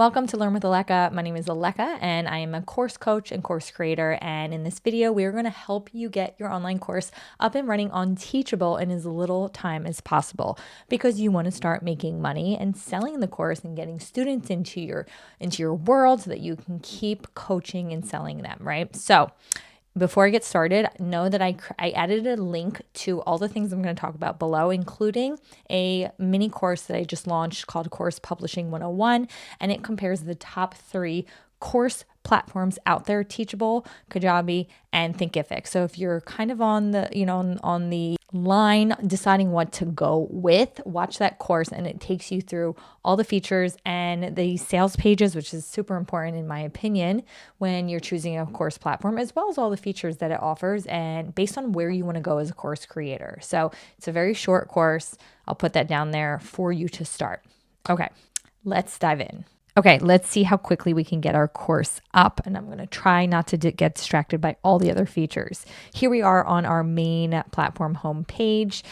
Welcome to Learn with Aleka. My name is Aleka and I am a course coach and course creator. And in this video, we are going to help you get your online course up and running on Teachable in as little time as possible because you want to start making money and selling the course and getting students into your world so that you can keep coaching and selling them, right? So before I get started, know that I added a link to all the things I'm going to talk about below, including a mini course that I just launched called Course Publishing 101, and it compares the top 3 course platforms out there: Teachable, Kajabi, and Thinkific. So if you're kind of on the, on the line deciding what to go with, watch that course and it takes you through all the features and the sales pages, which is super important in my opinion when you're choosing a course platform, as well as all the features that it offers and based on where you want to go as a course creator. So it's a very short course. I'll put that down there for you to start. Okay, let's dive in. Okay, let's see how quickly we can get our course up, and I'm going to try not to get distracted by all the other features. Here we are on our main platform homepage.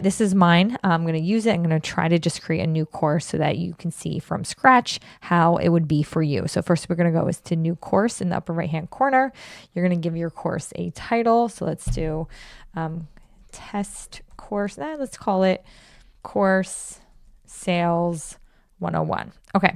This is mine. I'm going to use it. I'm going to try to just create a new course so that you can see from scratch how it would be for you. So first we're going to go to new course in the upper right-hand corner. You're going to give your course a title. So let's do test course. Let's call it Course Sales 101. Okay.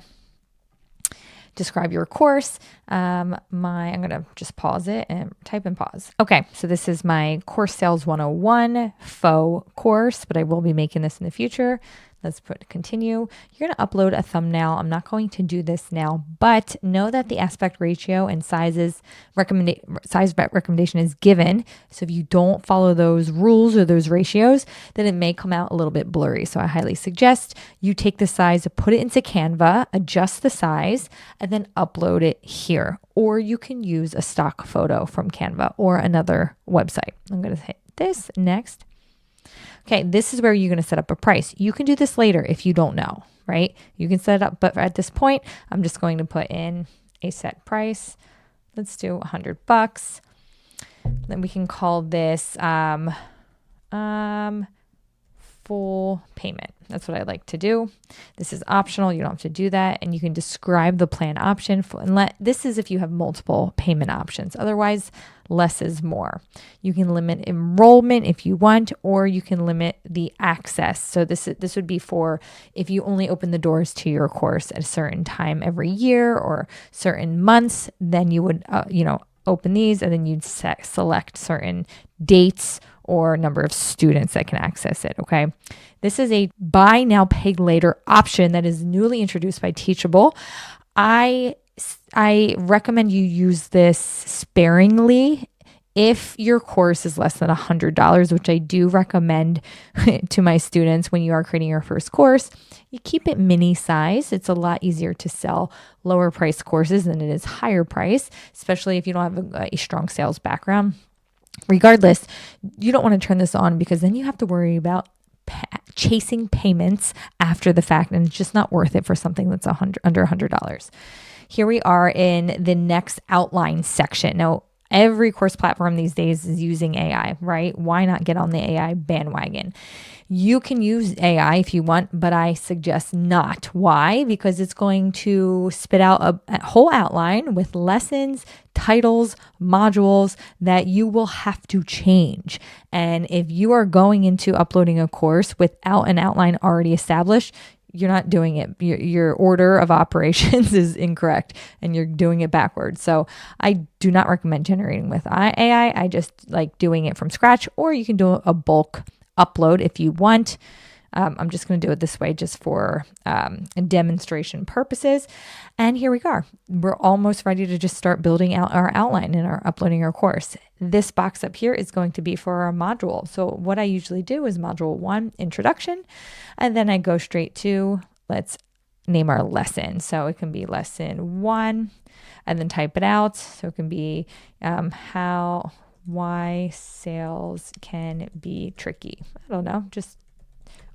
Describe your course. I'm going to just pause it and type and pause. Okay, so this is my Course Sales 101 faux course, but I will be making this in the future. Let's put continue. You're going to upload a thumbnail. I'm not going to do this now, but know that the aspect ratio and size recommendation is given. So if you don't follow those rules or those ratios, then it may come out a little bit blurry. So I highly suggest you take the size, put it into Canva, adjust the size, and then upload it here. Or you can use a stock photo from Canva or another website. I'm going to hit this next. Okay, this is where you're going to set up a price. You can do this later if you don't know, right? You can set it up, but at this point, I'm just going to put in a set price. Let's do $100. Then we can call this full payment. That's what I like to do. This is optional. You don't have to do that. And you can describe the plan option. This is if you have multiple payment options. Otherwise, less is more. You can limit enrollment if you want, or you can limit the access. So this would be for if you only open the doors to your course at a certain time every year or certain months, then you would, open these and then you'd select certain dates or number of students that can access it, okay? This is a buy now, pay later option that is newly introduced by Teachable. I recommend you use this sparingly if your course is less than $100, which I do recommend to my students when you are creating your first course. You keep it mini size. It's a lot easier to sell lower price courses than it is higher price, especially if you don't have a strong sales background. Regardless, you don't want to turn this on because then you have to worry about chasing payments after the fact, and it's just not worth it for something that's under $100. Here we are in the next outline section. Now, every course platform these days is using AI, right? Why not get on the AI bandwagon? You can use AI if you want, but I suggest not. Why? Because it's going to spit out a whole outline with lessons, titles, modules that you will have to change. And if you are going into uploading a course without an outline already established, you're not doing it. Your order of operations is incorrect and you're doing it backwards. So I do not recommend generating with AI. I just like doing it from scratch, or you can do a bulk upload if you want. I'm just going to do it this way just for demonstration purposes. And here we are. We're almost ready to just start building out our outline and uploading our course. This box up here is going to be for our module. So what I usually do is module 1, introduction, and then I go straight to, let's name our lesson. So it can be lesson 1 and then type it out. So it can be why sales can be tricky. I don't know, just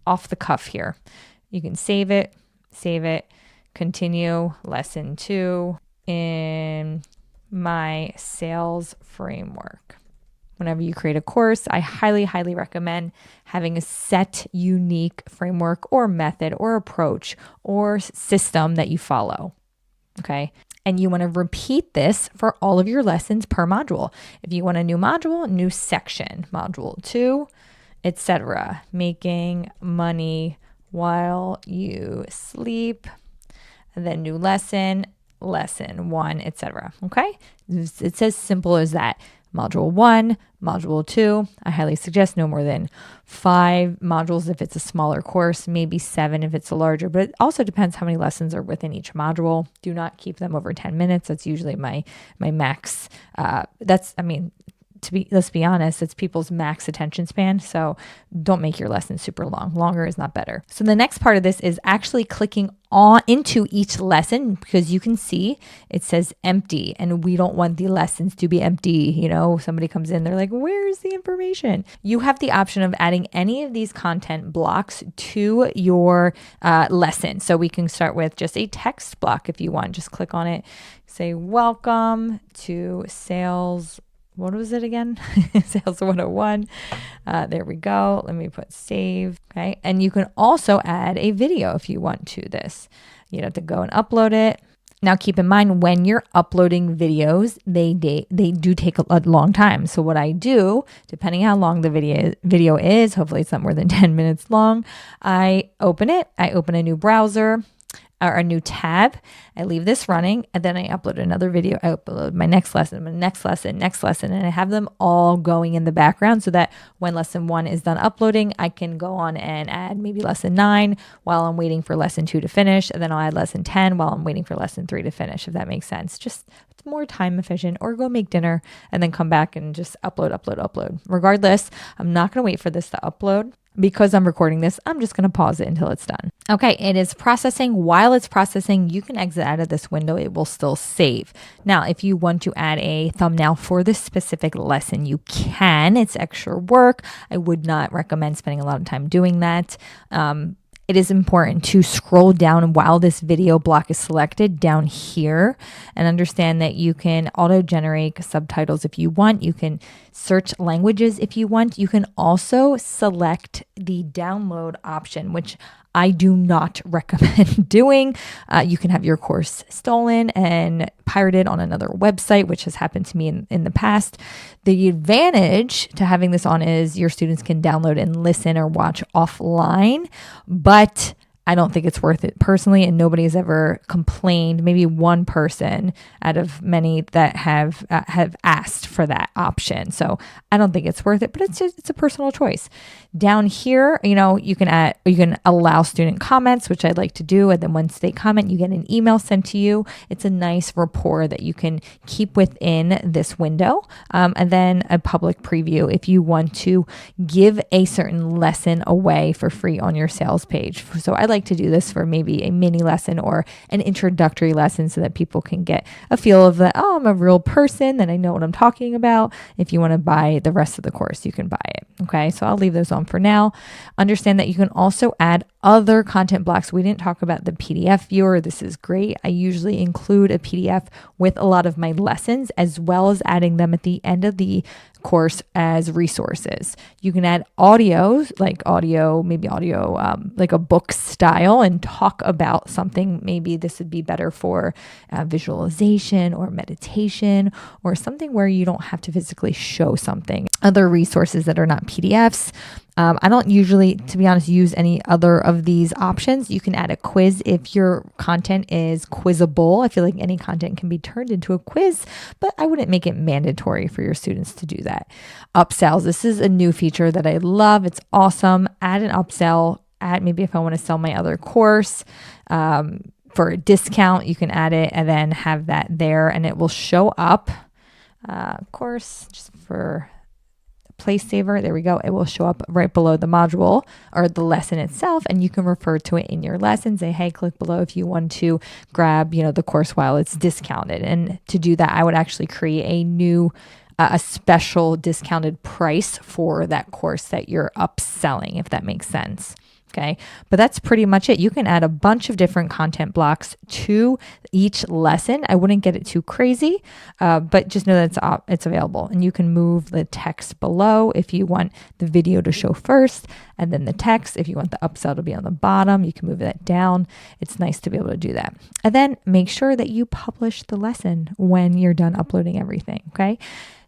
off the cuff here. You can save it, continue lesson 2 in my sales framework. Whenever you create a course, I highly, highly recommend having a set, unique framework or method or approach or system that you follow. Okay. And you want to repeat this for all of your lessons per module. If you want a new module, new section, module 2, etc. Making money while you sleep, and then new lesson, lesson 1, etc. Okay. It's as simple as that. Module 1, module 2, I highly suggest no more than 5 modules if it's a smaller course, maybe 7 if it's a larger, but it also depends how many lessons are within each module. Do not keep them over 10 minutes. That's usually my max. Let's be honest, it's people's max attention span. So don't make your lesson super long. Longer is not better. So the next part of this is actually clicking on into each lesson, because you can see it says empty, and we don't want the lessons to be empty. You know, somebody comes in, they're like, where's the information? You have the option of adding any of these content blocks to your lesson. So we can start with just a text block if you want. Just click on it, say, welcome to sales. What was it again? Sales 101. There we go. Let me put save. Okay. And you can also add a video if you want to this. You have to go and upload it. Now, keep in mind, when you're uploading videos, they do take a long time. So what I do, depending how long the video is, hopefully it's not more than 10 minutes long, I open it. I open a new browser or a new tab. I leave this running, and then I upload another video. I upload my next lesson, next lesson, and I have them all going in the background so that when lesson 1 is done uploading, I can go on and add maybe lesson 9 while I'm waiting for lesson 2 to finish, and then I'll add lesson 10 while I'm waiting for lesson 3 to finish, if that makes sense. Just it's more time efficient. Or go make dinner and then come back and just upload. Regardless, I'm not going to wait for this to upload. Because I'm recording this, I'm just going to pause it until it's done. Okay, it is processing. While it's processing, you can exit out of this window. It will still save. Now, if you want to add a thumbnail for this specific lesson, you can. It's extra work. I would not recommend spending a lot of time doing that. It is important to scroll down while this video block is selected down here, and understand that you can auto-generate subtitles if you want. You can search languages if you want. You can also select the download option, which I do not recommend doing. You can have your course stolen and pirated on another website, which has happened to me in the past. The advantage to having this on is your students can download and listen or watch offline, but I don't think it's worth it personally, and nobody has ever complained. Maybe one person out of many that have asked for that option. So I don't think it's worth it, but it's a personal choice. Down here, you can allow student comments, which I like to do, and then once they comment, you get an email sent to you. It's a nice rapport that you can keep within this window, and then a public preview if you want to give a certain lesson away for free on your sales page. So I like to do this for maybe a mini lesson or an introductory lesson so that people can get a feel of that, oh, I'm a real person, that I know what I'm talking about. If you want to buy the rest of the course, you can buy it. Okay, so I'll leave those on for now. Understand that you can also add other content blocks. We didn't talk about the PDF viewer. This is great. I usually include a PDF with a lot of my lessons, as well as adding them at the end of the course as resources. You can add audios, like a book style, and talk about something. Maybe this would be better for visualization or meditation, or something where you don't have to physically show something. Other resources that are not PDFs. I don't usually, to be honest, use any other of these options. You can add a quiz if your content is quizzable. I feel like any content can be turned into a quiz, but I wouldn't make it mandatory for your students to do that. Upsells. This is a new feature that I love. It's awesome. Add an upsell. Maybe if I want to sell my other course for a discount, you can add it and then have that there, and it will show up. Of course, just for place saver, there we go. It will show up right below the module or the lesson itself, and you can refer to it in your lesson. Say, hey, click below if you want to grab, the course while it's discounted. And to do that, I would actually create a special discounted price for that course that you're upselling, if that makes sense. Okay, but that's pretty much it. You can add a bunch of different content blocks to each lesson. I wouldn't get it too crazy, but just know that it's available. And you can move the text below if you want the video to show first, and then the text. If you want the upsell to be on the bottom, you can move that down. It's nice to be able to do that. And then make sure that you publish the lesson when you're done uploading everything, okay?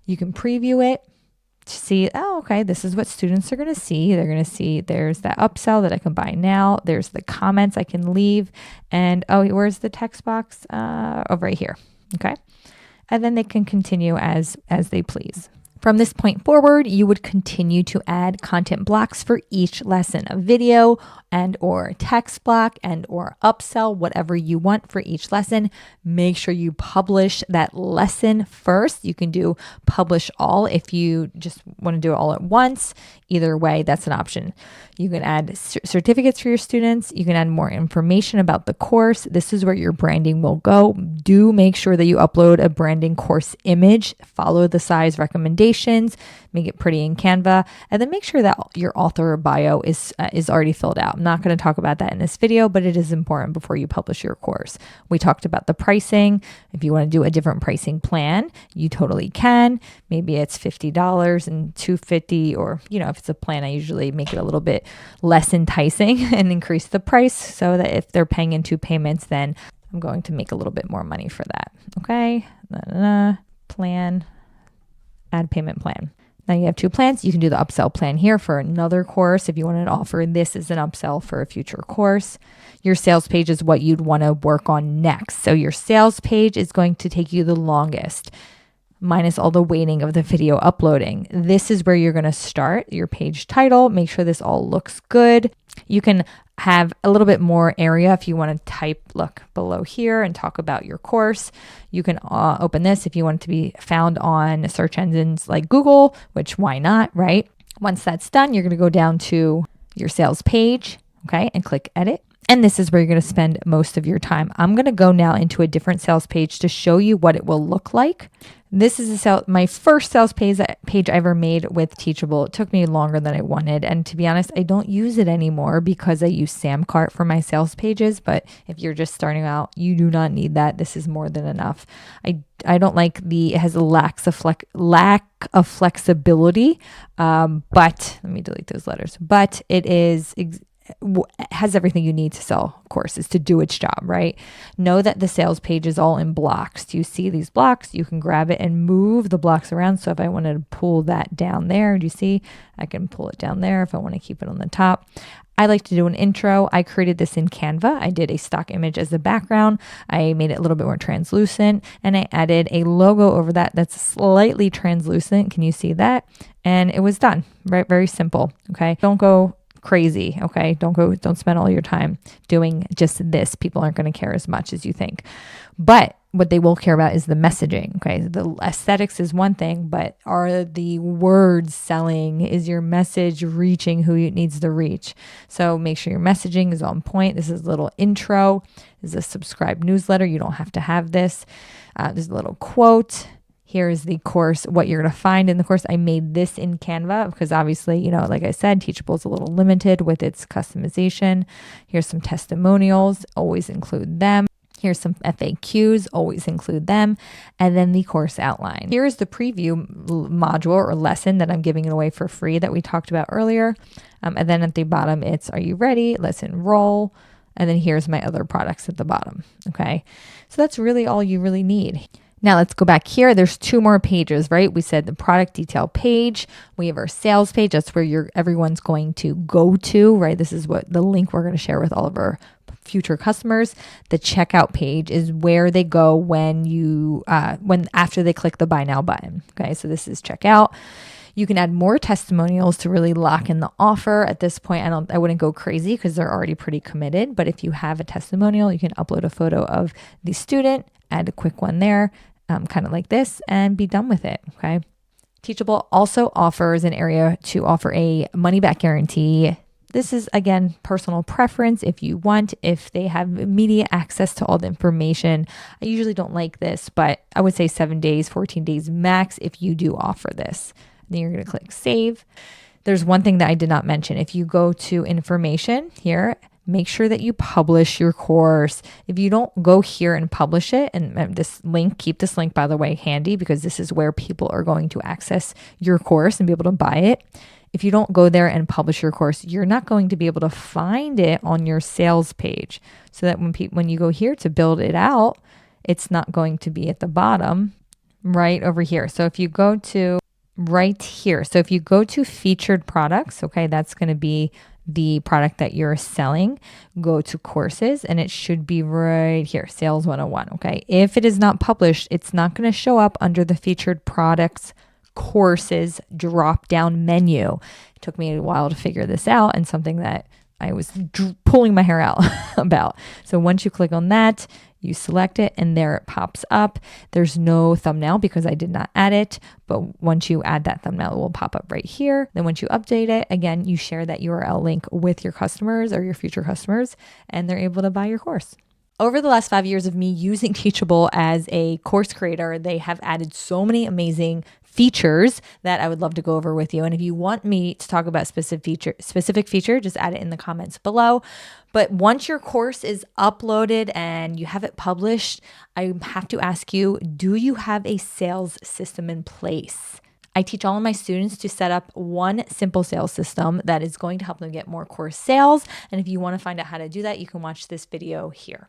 You can preview it to see, oh, okay, this is what students are going to see. They're going to see there's that upsell that I can buy now. There's the comments I can leave. And oh, where's the text box? Over right here. Okay. And then they can continue as they please. From this point forward, you would continue to add content blocks for each lesson, a video and or text block and or upsell, whatever you want for each lesson. Make sure you publish that lesson first. You can do publish all if you just want to do it all at once. Either way, that's an option. You can add certificates for your students. You can add more information about the course. This is where your branding will go. Do make sure that you upload a branding course image. Follow the size recommendations. Make it pretty in Canva. And then make sure that your author bio is already filled out. I'm not going to talk about that in this video, but it is important before you publish your course. We talked about the pricing. If you want to do a different pricing plan, you totally can. Maybe it's $50 and $250, or, if it's a plan, I usually make it a little bit less enticing and increase the price so that if they're paying in 2 payments, then I'm going to make a little bit more money for that. Okay. Plan, add payment plan. Now you have 2 plans. You can do the upsell plan here for another course if you want to offer this as an upsell for a future course. Your sales page is what you'd want to work on next. So your sales page is going to take you the longest, minus all the waiting of the video uploading. This is where you're going to start your page title. Make sure this all looks good. You can have a little bit more area if you want to look below here and talk about your course. You can open this if you want it to be found on search engines like Google, which why not, right? Once that's done, you're going to go down to your sales page, okay, and click edit. And this is where you're going to spend most of your time. I'm going to go now into a different sales page to show you what it will look like. This is my first sales page I ever made with Teachable. It took me longer than I wanted. And to be honest, I don't use it anymore because I use Samcart for my sales pages. But if you're just starting out, you do not need that. This is more than enough. I don't like it has a lack of flexibility. But let me delete those letters. But it has everything you need to sell courses to do its job, right? Know that the sales page is all in blocks. You see these blocks, you can grab it and move the blocks around. So if I wanted to pull that down there, do you see? I can pull it down there if I want to keep it on the top. I like to do an intro. I created this in Canva. I did a stock image as the background. I made it a little bit more translucent, and I added a logo over that that's slightly translucent. Can you see that? And it was done, right? Very simple. Okay. Don't go crazy. Okay. Don't spend all your time doing just this. People aren't going to care as much as you think. But what they will care about is the messaging. Okay. The aesthetics is one thing, but are the words selling? Is your message reaching who it needs to reach? So make sure your messaging is on point. This is a little intro. This is a subscribe newsletter. You don't have to have this. There's a little quote. Here's the course, what you're going to find in the course. I made this in Canva because obviously, like I said, Teachable is a little limited with its customization. Here's some testimonials, always include them. Here's some FAQs, always include them. And then the course outline. Here's the preview module or lesson that I'm giving away for free that we talked about earlier. And then at the bottom, are you ready? Let's enroll. And then here's my other products at the bottom. Okay. So that's really all you really need. Now let's go back here. There's 2 more pages, right? We said the product detail page. We have our sales page. That's where everyone's going to go to, right? This is what the link we're going to share with all of our future customers. The checkout page is where they go when after they click the buy now button. Okay. So this is checkout. You can add more testimonials to really lock in the offer. At this point, I wouldn't go crazy because they're already pretty committed. But if you have a testimonial, you can upload a photo of the student, add a quick one there, kind of like this, and be done with it. Okay. Teachable also offers an area to offer a money back guarantee. This is, again, personal preference if you want, if they have immediate access to all the information. I usually don't like this, but I would say 7 days, 14 days max if you do offer this. Then you're going to click save. There's one thing that I did not mention. If you go to information here, make sure that you publish your course. If you don't go here and publish it, and this link, keep this link, by the way, handy, because this is where people are going to access your course and be able to buy it. If you don't go there and publish your course, you're not going to be able to find it on your sales page. So that when you go here to build it out, it's not going to be at the bottom right over here. So if you go to right here, so if you go to featured products, okay, that's going to be the product that you're selling. Go to courses and it should be right here, Sales 101. Okay. If it is not published, it's not going to show up under the featured products courses drop down menu. It took me a while to figure this out, and something that I was pulling my hair out about. So once you click on that, you select it and there it pops up. There's no thumbnail because I did not add it, but once you add that thumbnail, it will pop up right here. Then once you update it, again, you share that URL link with your customers or your future customers, and they're able to buy your course. Over the last 5 years of me using Teachable as a course creator, they have added so many amazing features that I would love to go over with you. And if you want me to talk about specific feature, just add it in the comments below. But once your course is uploaded and you have it published, I have to ask you, do you have a sales system in place? I teach all of my students to set up one simple sales system that is going to help them get more course sales. And if you want to find out how to do that, you can watch this video here.